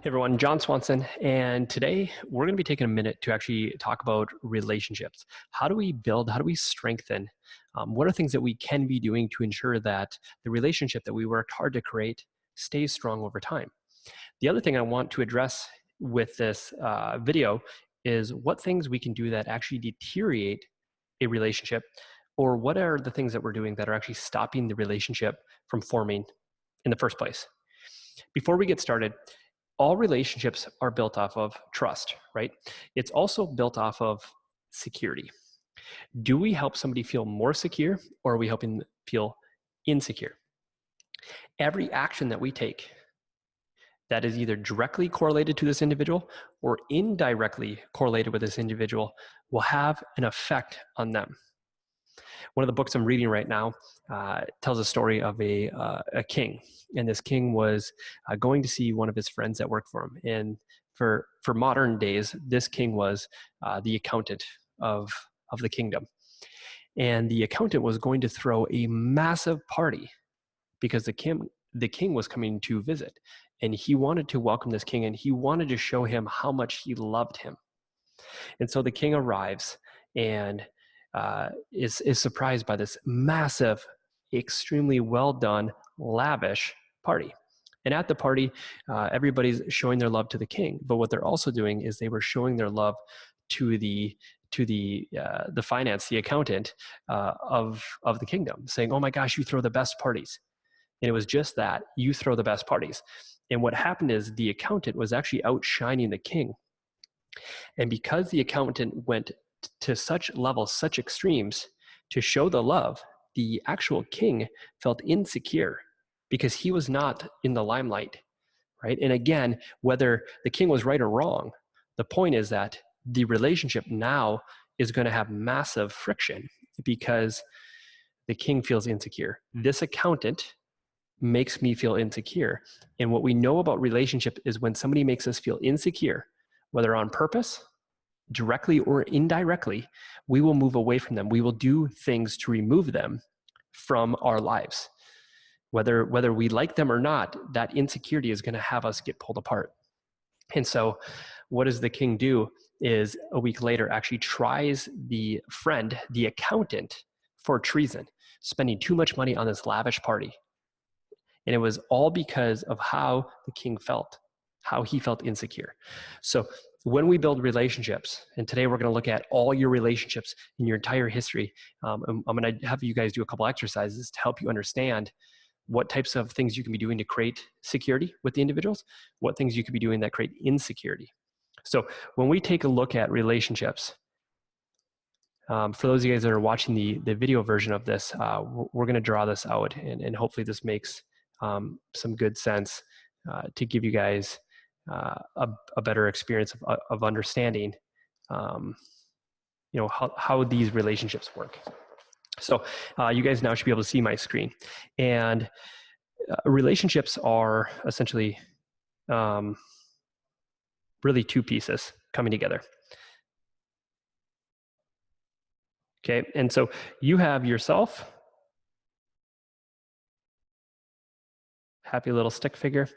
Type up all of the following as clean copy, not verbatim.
Hey everyone, John Swanson, and today we're going to be taking a minute to actually talk about relationships. How do we build, how do we strengthen? What are things that we can be doing to ensure that the relationship that we worked hard to create stays strong over time? The other thing I want to address with this video is what things we can do that actually deteriorate a relationship, or what are the things that we're doing that are actually stopping the relationship from forming in the first place. Before we get started, all relationships are built off of trust, right? It's also built off of security. Do we help somebody feel more secure, or are we helping them feel insecure? Every action that we take that is either directly correlated to this individual or indirectly correlated with this individual will have an effect on them. One of the books I'm reading right now tells a story of a king, and this king was going to see one of his friends that worked for him. And for modern days, this king was the accountant of the kingdom, and the accountant was going to throw a massive party because the king was coming to visit, and he wanted to welcome this king, and he wanted to show him how much he loved him. And so the king arrives and is surprised by this massive, extremely well done, lavish party. And at the party, everybody's showing their love to the king. But what they're also doing is they were showing their love to the finance, the accountant of the kingdom, saying, "Oh my gosh, you throw the best parties." And it was just that, you throw the best parties. And what happened is the accountant was actually outshining the king. And because the accountant went to such levels, such extremes to show the love, the actual king felt insecure because he was not in the limelight, right? And again, whether the king was right or wrong, the point is that the relationship now is going to have massive friction because the king feels insecure. This accountant makes me feel insecure. And what we know about relationship is when somebody makes us feel insecure, whether on purpose, directly or indirectly, we will move away from them. We will do things to remove them from our lives. Whether we like them or not, that insecurity is going to have us get pulled apart. And so what does the king do is a week later actually tries the friend, the accountant, for treason, spending too much money on this lavish party. And it was all because of how the king felt, how he felt insecure. So when we build relationships, and today we're going to look at all your relationships in your entire history, I'm going to have you guys do a couple exercises to help you understand what types of things you can be doing to create security with the individuals, what things you could be doing that create insecurity. So when we take a look at relationships, for those of you guys that are watching the video version of this, we're going to draw this out, and hopefully this makes some good sense to give you guys a better experience of understanding, how these relationships work. So you guys now should be able to see my screen. And relationships are essentially really two pieces coming together. Okay, and so you have yourself, happy little stick figure,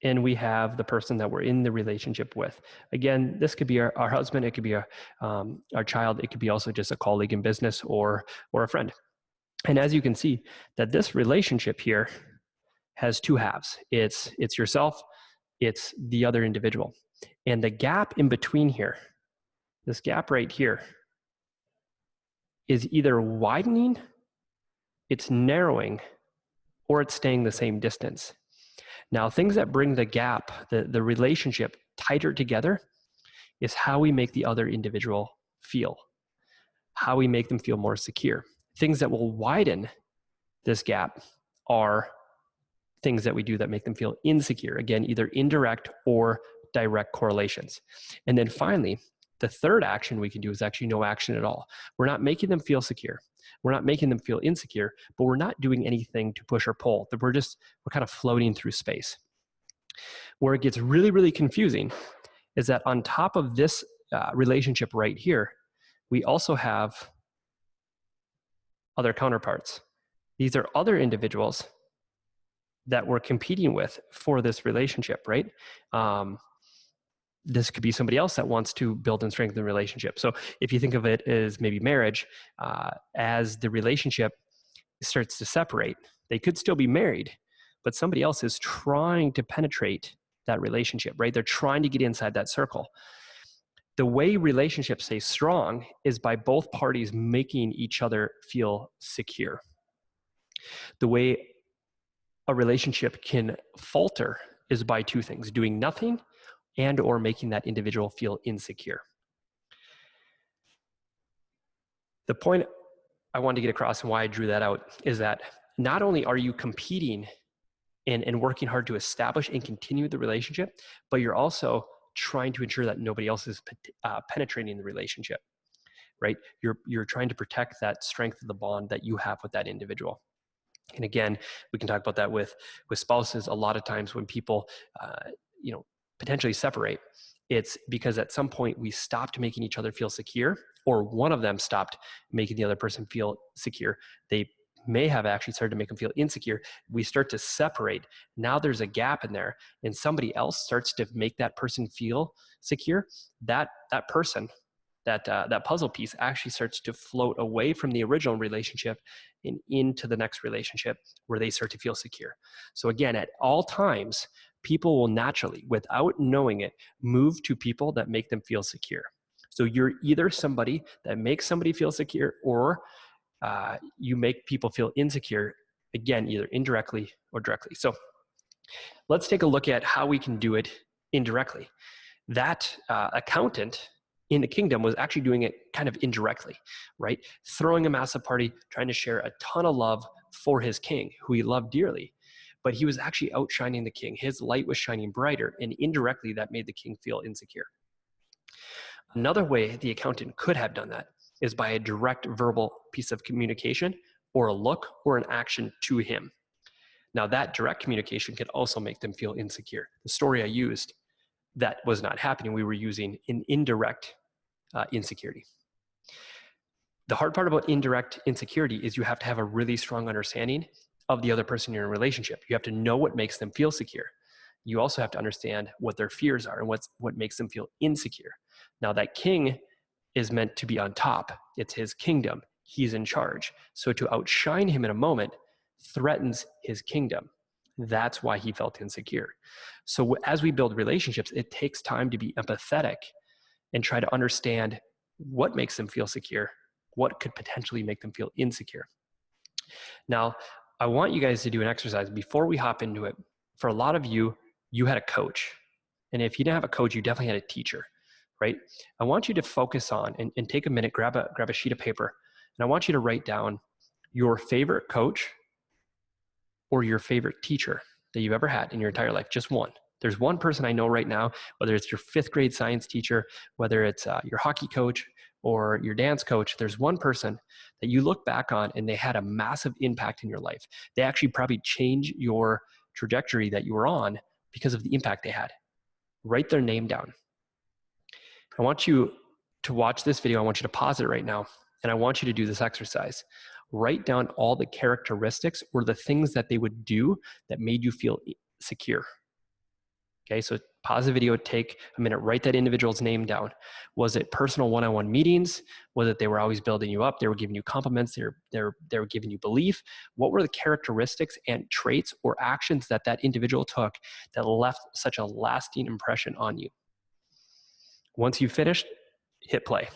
and we have the person that we're in the relationship with. Again, this could be our husband, it could be our child, it could be also just a colleague in business or a friend. And as you can see, that this relationship here has two halves. It's yourself, it's the other individual. And the gap in between here, this gap right here, is either widening, it's narrowing, or it's staying the same distance. Now, things that bring the gap, the relationship tighter together, is how we make the other individual feel, how we make them feel more secure. Things that will widen this gap are things that we do that make them feel insecure. Again, either indirect or direct correlations. And then finally, the third action we can do is actually no action at all. We're not making them feel secure. We're not making them feel insecure, but we're not doing anything to push or pull. We're kind of floating through space. Where it gets really, really confusing is that on top of this relationship right here, we also have other counterparts. These are other individuals that we're competing with for this relationship, right? This could be somebody else that wants to build and strengthen the relationship. So if you think of it as maybe marriage, as the relationship starts to separate, they could still be married, but somebody else is trying to penetrate that relationship, right? They're trying to get inside that circle. The way relationships stay strong is by both parties making each other feel secure. The way a relationship can falter is by two things: doing nothing and or making that individual feel insecure. The point I wanted to get across and why I drew that out is that not only are you competing and working hard to establish and continue the relationship, but you're also trying to ensure that nobody else is penetrating the relationship, right? You're trying to protect that strength of the bond that you have with that individual. And again, we can talk about that with spouses. A lot of times when people, potentially separate, it's because at some point we stopped making each other feel secure, or one of them stopped making the other person feel secure. They may have actually started to make them feel insecure. We start to separate. Now there's a gap in there, and somebody else starts to make that person feel secure. That person, that puzzle piece actually starts to float away from the original relationship and into the next relationship where they start to feel secure. So again, at all times, people will naturally, without knowing it, move to people that make them feel secure. So you're either somebody that makes somebody feel secure, or you make people feel insecure, again, either indirectly or directly. So let's take a look at how we can do it indirectly. That accountant in the kingdom was actually doing it kind of indirectly, right? Throwing a massive party, trying to share a ton of love for his king, who he loved dearly. But he was actually outshining the king. His light was shining brighter, and indirectly that made the king feel insecure. Another way the accountant could have done that is by a direct verbal piece of communication, or a look or an action to him. Now that direct communication could also make them feel insecure. The story I used, that was not happening. We were using an indirect insecurity. The hard part about indirect insecurity is you have to have a really strong understanding of the other person you're in a relationship. You have to know what makes them feel secure. You also have to understand what their fears are and what makes them feel insecure. Now that king is meant to be on top. It's his kingdom. He's in charge. So to outshine him in a moment threatens his kingdom. That's why he felt insecure. So as we build relationships, it takes time to be empathetic and try to understand what makes them feel secure, what could potentially make them feel insecure. Now, I want you guys to do an exercise before we hop into it. For a lot of you, you had a coach. And if you didn't have a coach, you definitely had a teacher, right? I want you to focus on and take a minute, grab a sheet of paper, and I want you to write down your favorite coach or your favorite teacher that you've ever had in your entire life. Just one. There's one person I know right now, whether it's your 5th grade science teacher, whether it's your hockey coach or your dance coach, there's one person that you look back on and they had a massive impact in your life. They actually probably changed your trajectory that you were on because of the impact they had. Write their name down. I want you to watch this video. I want you to pause it right now, and I want you to do this exercise. Write down all the characteristics or the things that they would do that made you feel secure. Okay, so pause the video, take a minute, write that individual's name down. Was it personal one-on-one meetings? Was it they were always building you up? They were giving you compliments. They were giving you belief. What were the characteristics and traits or actions that individual took that left such a lasting impression on you? Once you've finished, hit play.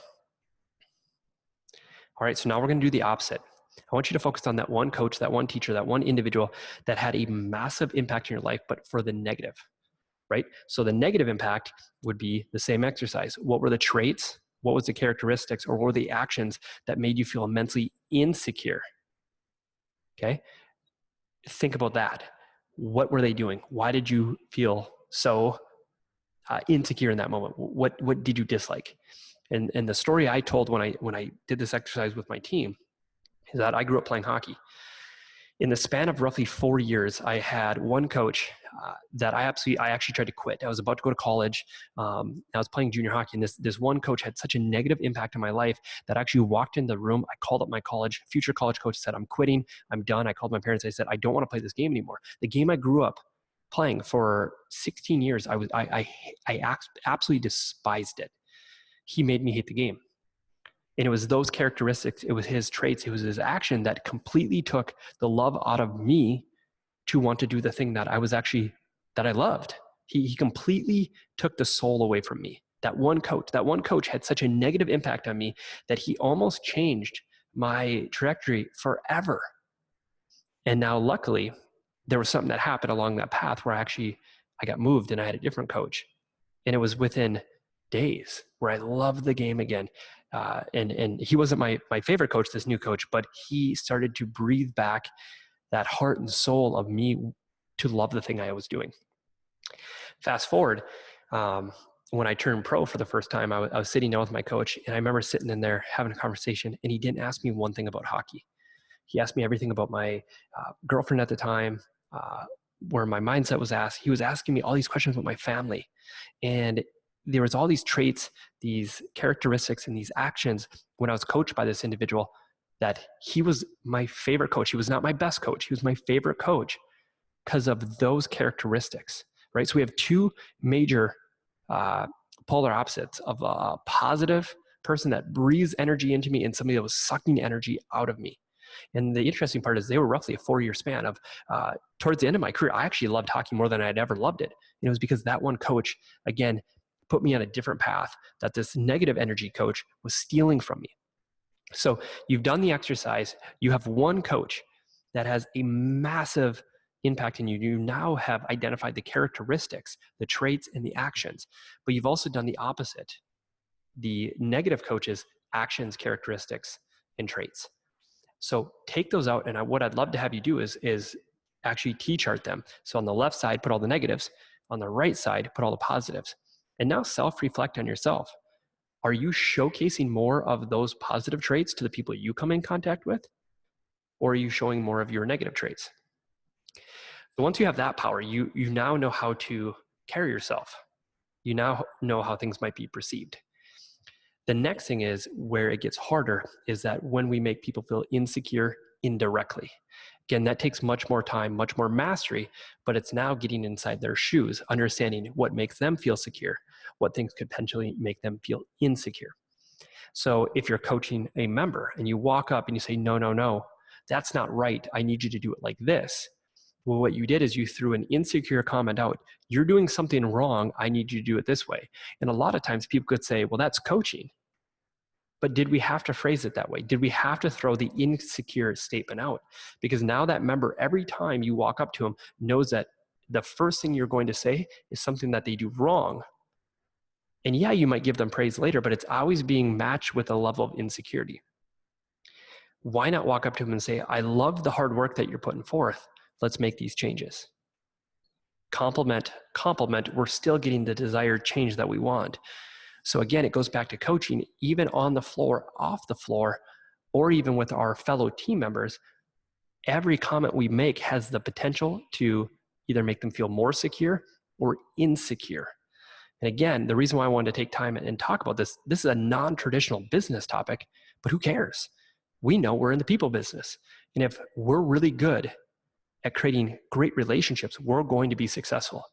All right, so now we're going to do the opposite. I want you to focus on that one coach, that one teacher, that one individual that had a massive impact in your life, but for the negative, right? So the negative impact would be the same exercise. What were the traits? What was the characteristics, or what were the actions that made you feel immensely insecure? Okay, think about that. What were they doing? Why did you feel so insecure in that moment? What did you dislike? And the story I told when I did this exercise with my team is that I grew up playing hockey. In the span of roughly 4 years, I had one coach that I actually tried to quit. I was about to go to college. I was playing junior hockey, and this one coach had such a negative impact on my life that I actually walked in the room. I called up my future college coach, said, "I'm quitting. I'm done." I called my parents. I said, "I don't want to play this game anymore." The game I grew up playing for 16 years, I absolutely despised it. He made me hate the game. And it was those characteristics, it was his traits, it was his action that completely took the love out of me to want to do the thing that I loved. He completely took the soul away from me. That one coach had such a negative impact on me that he almost changed my trajectory forever. And now, luckily, there was something that happened along that path where I got moved and I had a different coach. And it was within days where I loved the game again. And he wasn't my favorite coach, this new coach, but he started to breathe back that heart and soul of me to love the thing I was doing. Fast forward, when I turned pro for the first time, I was sitting down with my coach, and I remember sitting in there having a conversation, and he didn't ask me one thing about hockey. He asked me everything about my girlfriend at the time, where my mindset was asked. He was asking me all these questions about my family. And there was all these traits, these characteristics, and these actions when I was coached by this individual that he was my favorite coach. He was not my best coach. He was my favorite coach because of those characteristics, right? So we have two major polar opposites of a positive person that breathes energy into me and somebody that was sucking energy out of me. And the interesting part is they were roughly a 4-year span of, towards the end of my career, I actually loved hockey more than I'd ever loved it. And it was because that one coach, again, put me on a different path that this negative energy coach was stealing from me. So you've done the exercise. You have one coach that has a massive impact in you. You now have identified the characteristics, the traits, and the actions. But you've also done the opposite. The negative coach's actions, characteristics, and traits. So take those out, and what I'd love to have you do is actually T-chart them. So on the left side, put all the negatives. On the right side, put all the positives. And now self-reflect on yourself. Are you showcasing more of those positive traits to the people you come in contact with? Or are you showing more of your negative traits? So once you have that power, you now know how to carry yourself. You now know how things might be perceived. The next thing is where it gets harder is that when we make people feel insecure indirectly. Again, that takes much more time, much more mastery, but it's now getting inside their shoes, understanding what makes them feel secure, what things could potentially make them feel insecure. So if you're coaching a member and you walk up and you say, no, that's not right. I need you to do it like this. Well, what you did is you threw an insecure comment out. You're doing something wrong. I need you to do it this way. And a lot of times people could say, well, that's coaching. But did we have to phrase it that way? Did we have to throw the insecure statement out? Because now that member, every time you walk up to them, knows that the first thing you're going to say is something that they do wrong. And yeah, you might give them praise later, but it's always being matched with a level of insecurity. Why not walk up to them and say, I love the hard work that you're putting forth. Let's make these changes. Compliment, we're still getting the desired change that we want. So again, it goes back to coaching, even on the floor, off the floor, or even with our fellow team members. Every comment we make has the potential to either make them feel more secure or insecure. And again, the reason why I wanted to take time and talk about this is a non-traditional business topic, but who cares? We know we're in the people business. And if we're really good at creating great relationships, we're going to be successful,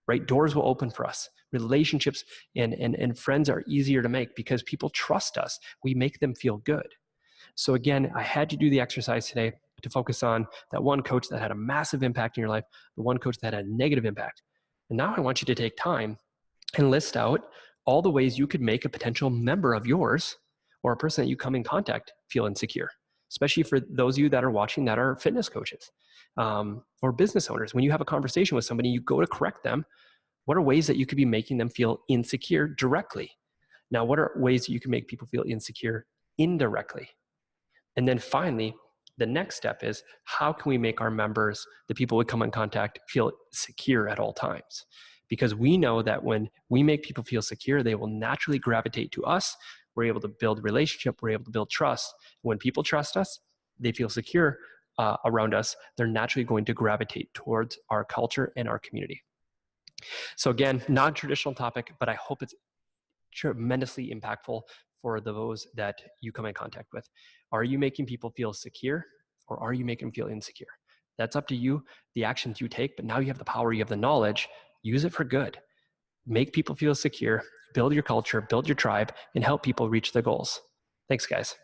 right? Doors will open for us. Relationships and friends are easier to make because people trust us. We make them feel good. So again, I had to do the exercise today to focus on that one coach that had a massive impact in your life, the one coach that had a negative impact. And now I want you to take time and list out all the ways you could make a potential member of yours or a person that you come in contact feel insecure, especially for those of you that are watching that are fitness coaches or business owners. When you have a conversation with somebody, you go to correct them. What are ways that you could be making them feel insecure directly? Now, what are ways that you can make people feel insecure indirectly? And then finally, the next step is how can we make our members, the people we come in contact, feel secure at all times? Because we know that when we make people feel secure, they will naturally gravitate to us. We're able to build relationship. We're able to build trust. When people trust us, they feel secure. around us, they're naturally going to gravitate towards our culture and our community. So again, non-traditional topic, but I hope it's tremendously impactful for those that you come in contact with. Are you making people feel secure, or are you making them feel insecure? That's up to you, the actions you take, but now you have the power, you have the knowledge, use it for good. Make people feel secure, build your culture, build your tribe, and help people reach their goals. Thanks, guys.